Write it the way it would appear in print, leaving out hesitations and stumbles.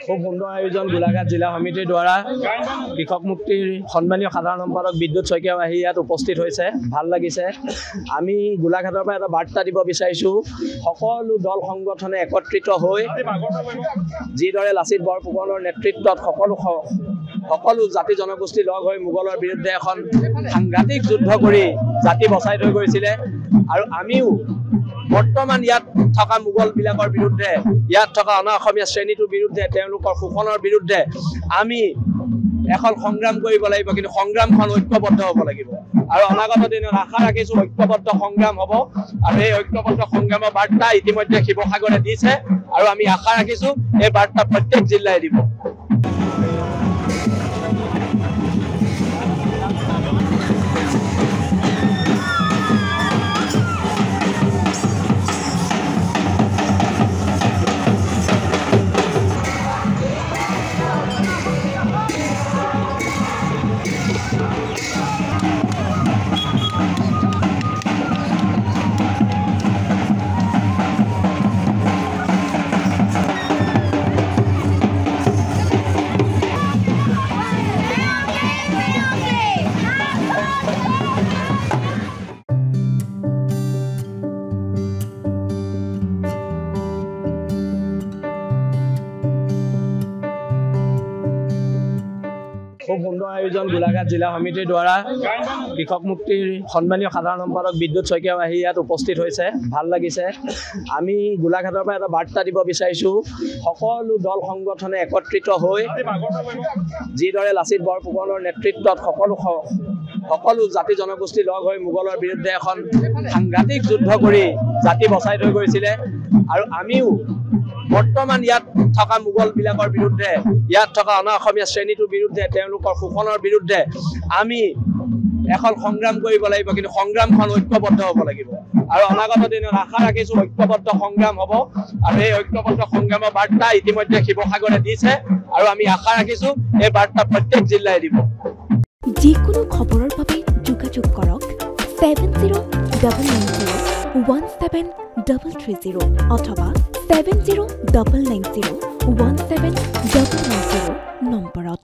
খুব সুন্দৰ আয়োজন গোলাঘাট জিলা সমিতিৰ দ্বাৰা কৃষক মুক্তিৰ সন্মানীয় সাধাৰণ সম্পাদক বিদ্যুৎ শইকীয়া আহি ইয়াত উপস্থিত হৈছে। ভাল লাগিছে। আমি গোলাঘাটৰ পৰা এটা বাৰ্তা দিব বিচাৰিছোঁ, সকলো দল সংগঠনে একত্ৰিত হৈ যিদৰে লাচিত বৰফুকনৰ নেতৃত্বত সকলো জাতি জনগোষ্ঠী লগ হৈ মোগলৰ বিৰুদ্ধে এখন সাংঘাতিক যুদ্ধ কৰি জাতি বচাই থৈ গৈছিলে, আৰু আমিও বৰ্তমান ইয়াত থকা মোগলবিলাকৰ বিৰুদ্ধে, ইয়াত থকা অনা অসমীয়া শ্ৰেণীটোৰ বিৰুদ্ধে, তেওঁলোকৰ শোষণৰ বিৰুদ্ধে আমি এখন সংগ্ৰাম কৰিব লাগিব, কিন্তু সংগ্ৰামখন ঐক্যবদ্ধ হ'ব লাগিব। আৰু অনাগত দিনত আশা ৰাখিছোঁ ঐক্যবদ্ধ সংগ্ৰাম হ'ব, আৰু এই ঐক্যবদ্ধ সংগ্ৰামৰ বাৰ্তা ইতিমধ্যে শিৱসাগৰে দিছে, আৰু আমি আশা ৰাখিছোঁ এই বাৰ্তা প্ৰত্যেক জিলাই দিব। খুব সুন্দৰ আয়োজন গোলাঘাট জিলা সমিতিৰ দ্বাৰা কৃষক মুক্তিৰ সন্মানীয় সাধাৰণ সম্পাদক বিদ্যুৎ শইকীয়া আহি ইয়াত উপস্থিত হৈছে। ভাল লাগিছে। আমি গোলাঘাটৰ পৰা এটা বাৰ্তা দিব বিচাৰিছোঁ, সকলো দল সংগঠনে একত্ৰিত হৈ যিদৰে লাচিত বৰফুকনৰ নেতৃত্বত সকলো জাতি জনগোষ্ঠী লগ হৈ মোগলৰ বিৰুদ্ধে এখন সাংঘাতিক যুদ্ধ কৰি জাতি বচাই থৈ গৈছিলে, আৰু আমিও বৰ্তমান ইয়াত থকা মোগলবিলাকৰ বিৰুদ্ধে, ইয়াত থকা অনা অসমীয়া শ্ৰেণীটোৰ বিৰুদ্ধে, তেওঁলোকৰ শোষণৰ বিৰুদ্ধে আমি এখন সংগ্ৰাম কৰিব লাগিব, কিন্তু সংগ্ৰামখন ঐক্যবদ্ধ হ'ব লাগিব। আৰু অনাগত দিনত আশা ৰাখিছোঁ ঐক্যবদ্ধ সংগ্ৰাম হ'ব, আৰু এই ঐক্যবদ্ধ সংগ্ৰামৰ বাৰ্তা ইতিমধ্যে শিৱসাগৰে দিছে, আৰু আমি আশা ৰাখিছোঁ এই বাৰ্তা প্ৰত্যেক জিলাই দিব। যিকোনো খবৰৰ বাবে যোগাযোগ কৰক 7099017330 অথবা 7099017990 নম্বৰত।